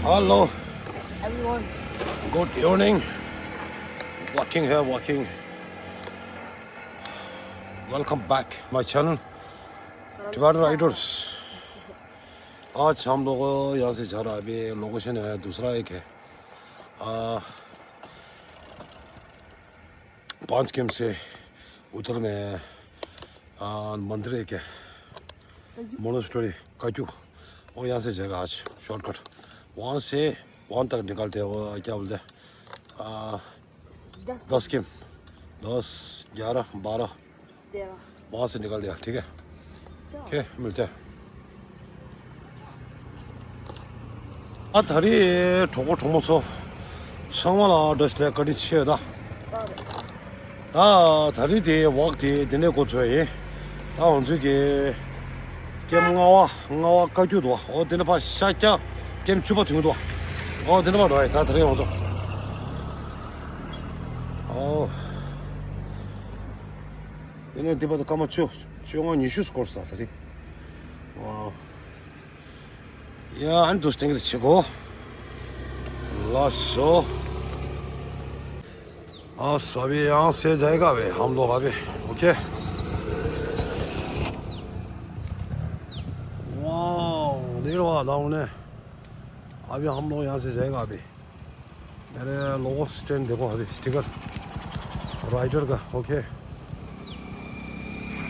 Hello, everyone. good evening. Walking here, walking. Welcome back my channel, Tibetan Riders. आज हम लोग यहाँ से जा रहा है अभी लोकेशन है दूसरा एक है 5 किम से उत्तर में मंदिर एक है मोनेस्ट्री काजू और यहाँ से जाएगा आज शॉर्टकट वहाँ से वहाँ तक निकलते हैं वो क्या बोलते हैं 10 किम 10 11 12 वहाँ से निकल दिया ठीक है ओके मिलते हैं 다리 조고 조모서 성원아 됐을 거리 치에다 다리 뒤에 walk 뒤에 고쳐에 언제게 gemngawa ngawa 가주도 어디는 봐 샤자 gem주버 등도 어디는 봐 너희 다 들어 오죠 얘네 뒤바도 까맣죠 중앙 이슈스 코스다 다리 와 या हम दोस्तों के चिको लाशो सभी यहाँ से जाएगा वे हम लोग अभी ओके वाह देखो दाऊने अभी हम लोग यहाँ से जाएगा अभी मेरे लोगो स्टैंड देखो अभी स्टिकर राइडर का ओके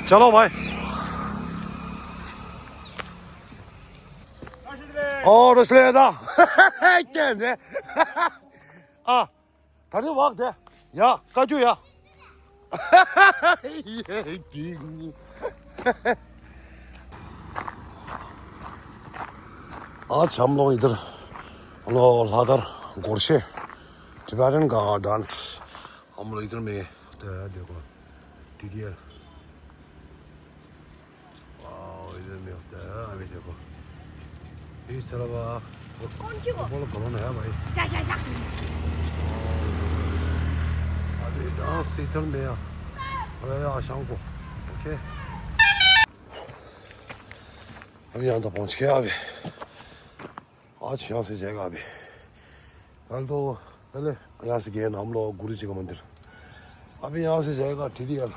चलो भाई 됐습니다. 깼네. 다리 막 돼. 야, 가주야. हम लोग इधर हम लोग लादर गोरशे टिबेटन का डांस हम लोग इधर में देखो टीडीएल इधर में होता है अभी देखो इस तरह बोलो कौन है भाई अभी डांस इधर में अरे शाम को ओके अभी यहाँ तक पहुँच गया अभी आज यहाँ से जाएगा अभी कल तो पहले यहाँ से गए ना हम लोग गुरु जी का मंदिर अभी यहाँ से जाएगा टीडीएल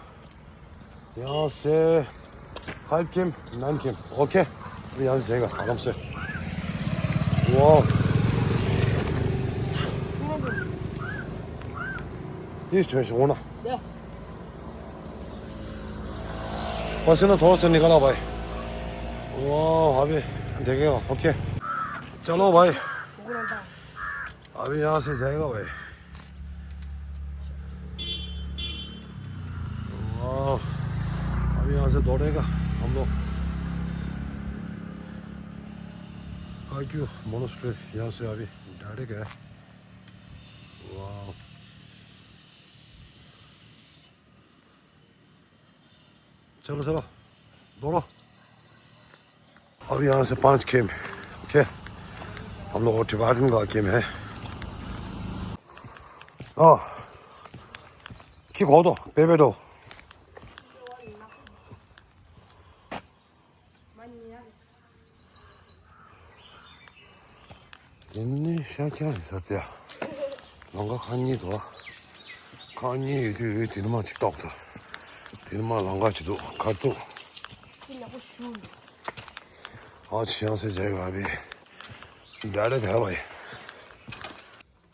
यहाँ से 5 किम 9 किम ओके अभी यहाँ से जाएगा आराम से Wow. This is one. Yeah. बस ना थोड़ा सा निकला भाई वाह अभी देखेगा ओके चलो भाई अभी यहाँ से जाएगा भाई वाह अभी यहाँ से दौड़ेगा हम लोग काजू मोनेस्ट्री यहाँ से अभी डायरेक्ट है वाह चलो चलो दौड़ो अभी यहाँ से 5 किम ओके हम लोग टिबेटन का किम है 키 걷어 베베도 옛날 시작이야 있었지야 뭔가 간이도 간이 뒤는만 직도 없다 뒤는만 안 가지도 가도 आज यहाँ से जाएगा अभी डायरेक्ट है भाई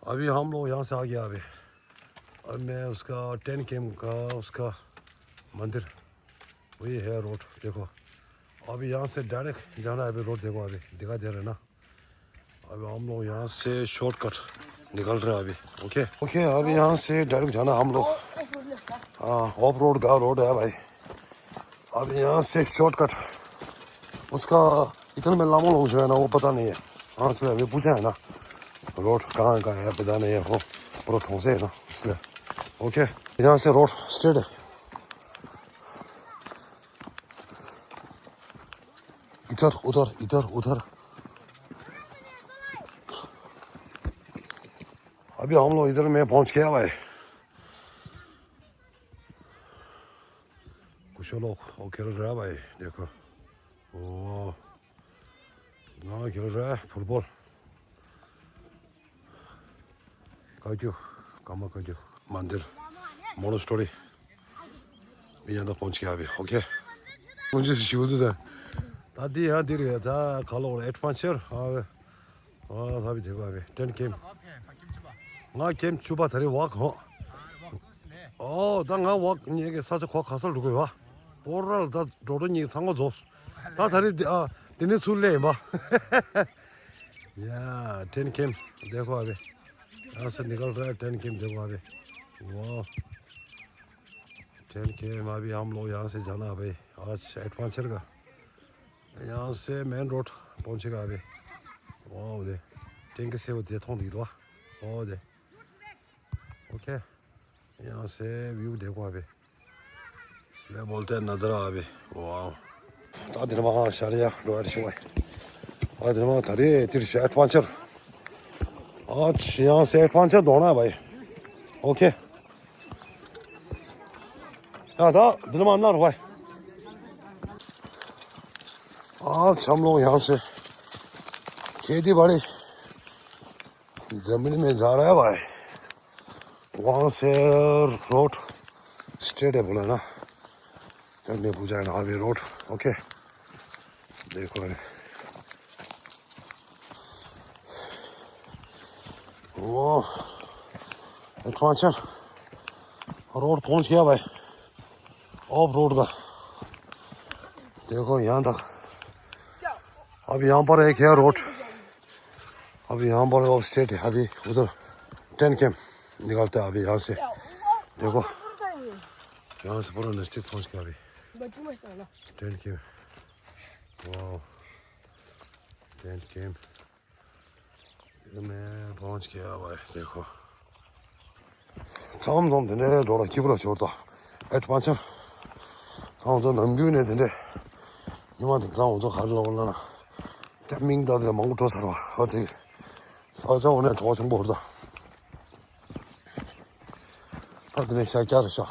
अभी हम लोग यहाँ से आ गया अभी अब मैं उसका 10 किम का उसका मंदिर वही है रोड देखो अभी यहाँ से डायरेक्ट जाना है अभी रोड देखो अभी दिखा दे रहे ना अभी हम लोग यहाँ से शॉर्टकट निकल रहे हैं अभी ओके ओके अभी यहाँ से डायरेक्ट जाना हम लोग ऑफ रोड का रोड है भाई अभी यहाँ से शॉर्टकट उसका इतना में लामो लोग जो है ना वो पता नहीं है हाँ इसलिए अभी पूछा है ना रोड कहाँ का है पता नहीं है वो पूरा ठोंसे है ना इसलिए ओके यहाँ से रोड स्ट्रेट है इधर उधर इधर उधर अभी हम लोग इधर में पहुंच गया भाई कुछ लोग वो खेल रहा है भाई देखो वो ना खेल रहा है फुटबॉल काजू कामा काजू मंदिर मोनास्ट्री यहाँ तक पहुँच गया अभी ओके मुझे शूज़ है दादी यहाँ दिल है दा खालो एडवेंचर अभी देखो अभी 10 केम 나 게임 주바 다리 왁 당가 왁 이게 사서 거 가서 누구 와 보러를 다 로드니 상고 줘. 다 다리 니네 줄래 봐. या 10 केम देखो अभी यहाँ से निकल रहा है 10 केम देखो अभी वाह 10 केम अभी हम लोग यहाँ से जाना अभी आज एडवेंचर का यहाँ से मेन रोड पहुँचेगा अभी वाह दे टेंक से वो देता हूँ दिलवा वाह दे ओके यहाँ से व्यू देखो अभी इसमें बोलते हैं नज़रा अभी वाह तादिर वहाँ शारिया रोड शोए तादिर वहाँ थारी तेरी एडवेंचर आज यहाँ से एडवेंचर दौड़ना है भाई ओके दा दिन में अन्ना भाई आज हम लोग यहाँ से खेती बाड़ी जमीन में जा रहा है भाई वहाँ से रोड स्ट्रेट है बोला ना चलने पूछा है ना अभी रोड ओके देखो है वो एडवेंचर रोड पहुँच गया भाई ऑफ रोड का देखो यहाँ तक अब यहाँ पर एक है रोड अभी यहाँ पर ऑफ स्ट्रेट है अभी उधर 10 केम निकलता है अभी यहाँ से देखो यहाँ से पूरा नज़दीक पहुँच गया अभी 10 केम वाह 10 केम मैं पहुँच गया भाई देखो 처음 좀 되네 로라 기브라 좋다 에드벤처 다음도 넘기네 되네 이만큼 다음도 가려고 올라나 캠핑다들 망고 조사로 어디 사자 오늘 좋아 정보 모르다 다들 시작하셨어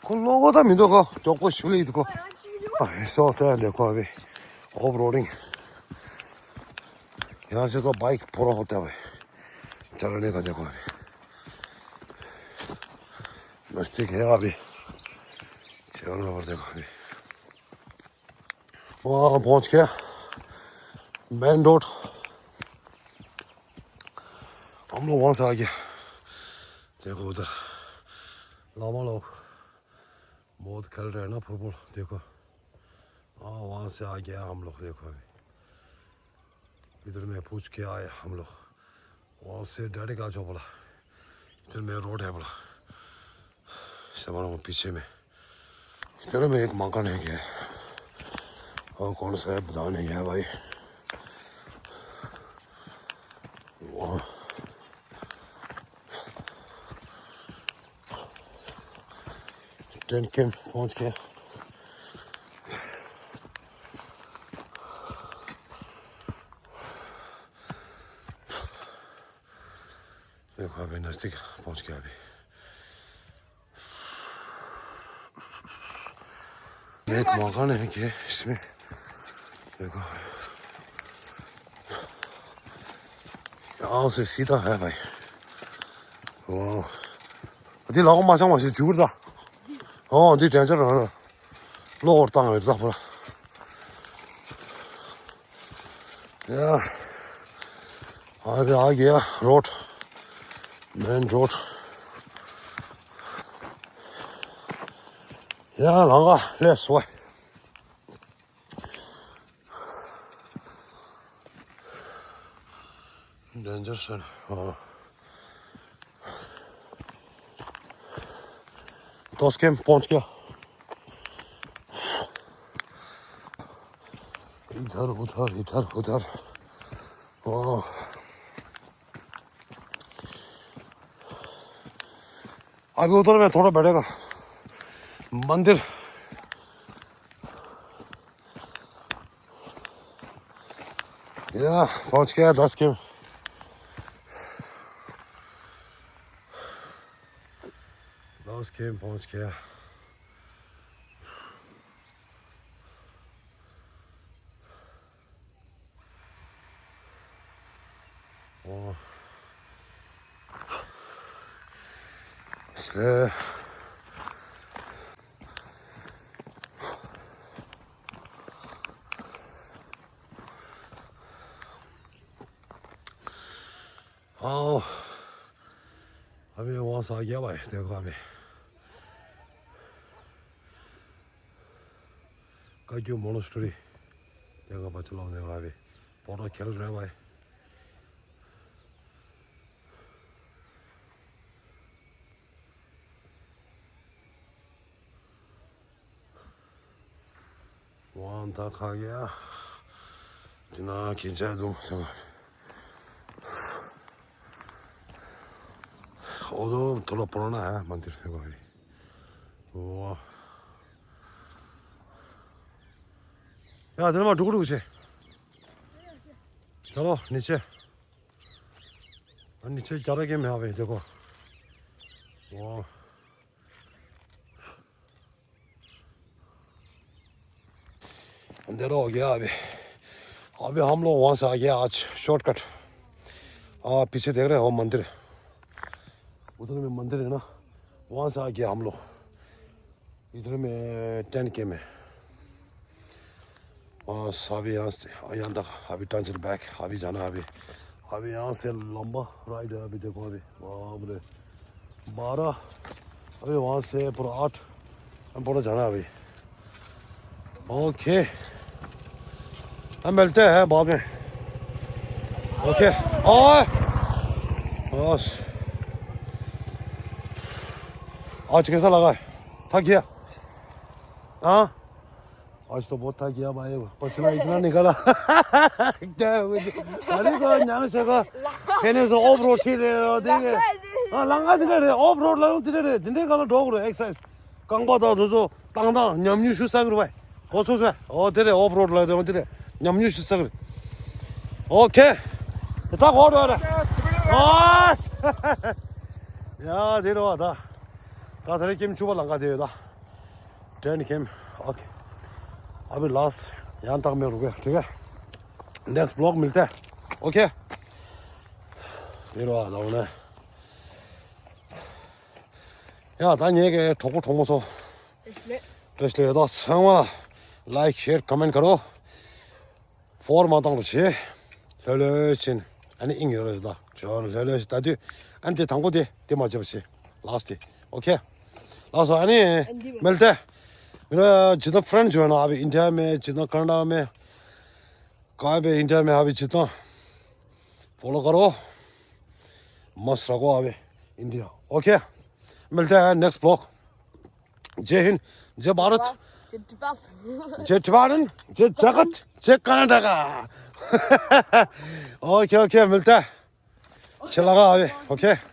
콜로가다 민도가 조금 쉬울래 있고 so देखो अभी ऑफ रोडिंग यहाँ से तो बाइक पूरा होता है चलने का देखो अभी नज़दीक है अभी चलने पर देखो अभी वहाँ पहुँच गया मेन रोड हम लोग वहाँ से आ गए देखो उधर लामा लोग बहुत खेल रहे हैं ना फुटबॉल देखो वहाँ से आ गया हम लोग देखो अभी इधर में पूछ के आए हम लोग वहाँ से डायरेक्ट आ जाओ बोला इधर में रोड है बोला हमारा पीछे में इधर में एक मकान है क्या और कौन सा है बता नहीं है भाई वहाँ 10 केम पहुँच गया देखो अभी नज़दीक पहुँच गया अभी एक मकान है कि इसमें देखो यहाँ से सीधा है भाई वाह 어디 라고 마상 마시 죽을다 어디 대저러 로어 땅에 있다 보라 야 आ गया रोड मेन रोड या लंगा लेट्स गो डेंजर सन 10 केम पहुंच गया इधर उधर इधर उधर वाह अभी उधर में थोड़ा बैठेगा मंदिर या पहुंच गया 10 केम पहुंच गया 그래. अभी वहाँ से आ गया भाई देखो अभी काजू मोनेस्ट्री देखो बच्चे लोग देखो अभी फोटो खेल रहे हैं भाई वहाँ तक आ गया जिना खींचा दूँ वो थोड़ा पुराना है मंदिर देखो अभी वाह 야, 내려만 누구로 오지? चलो नीचे नीचे ज़्यादा गेम है अभी देखो वाह अंधेरा हो गया अभी हम लोग वहाँ से आ गया आज शॉर्टकट पीछे देख रहे हो मंदिर उधर में मंदिर है ना वहाँ से आ गया हम लोग इधर में 10K में अभी यहाँ तक अभी टर्न बैक अभी जाना अभी यहाँ से लंबा राइड है अभी देखो अभी बाप रे 12 अभी वहाँ से पूरा 8 हम पूरा जाना अभी ओके हम मिलते हैं बाद में ओके बस आज कैसा लगा है थक गया हाँ आज तो बहुत थक गया भाई पसीना इतना निकला क्या अरे को यहाँ से का कहने से ऑफ रोड थी देंगे हाँ लंगा दिले ऑफ रोड लाऊं दिले दिन का डॉग रो एक्सरसाइज 강바다 저저 땅다 냠뉴 슈사 그러 봐 고소서 어디래 ऑफ रोड ला दे 어디래 냠뉴 슈사 그래 오케이 딱 오르라 야 내려와다 가다리 김 주발 안 가대요다 데니 김 ओके अभी लास्ट यहाँ तक मैं रुके ठीक है नेक्स्ट ब्लॉग मिलते हैं ओके 이리와 나오네 야 난 얘기 도구 동모소 इसलिए तो 상관아 लाइक शेयर कमेंट करो फॉर मातांग 루치 렐레친 아니 잉여르다 저 렐레시 다디 안테 당고디 데마저시 लास्ट ओके लास्ट 아니 मिलते मेरा जितना फ्रेंड जो है ना अभी इंडिया में जितना कनाडा में कहाँ पे इंडिया में अभी जितना फॉलो करो मस्त रखो अभी इंडिया ओके मिलते हैं नेक्स्ट ब्लॉग जय हिंद जय भारत जय भारत जय जगत जय कनाडा का ओके मिलते हैं अच्छा लगा अभी ओके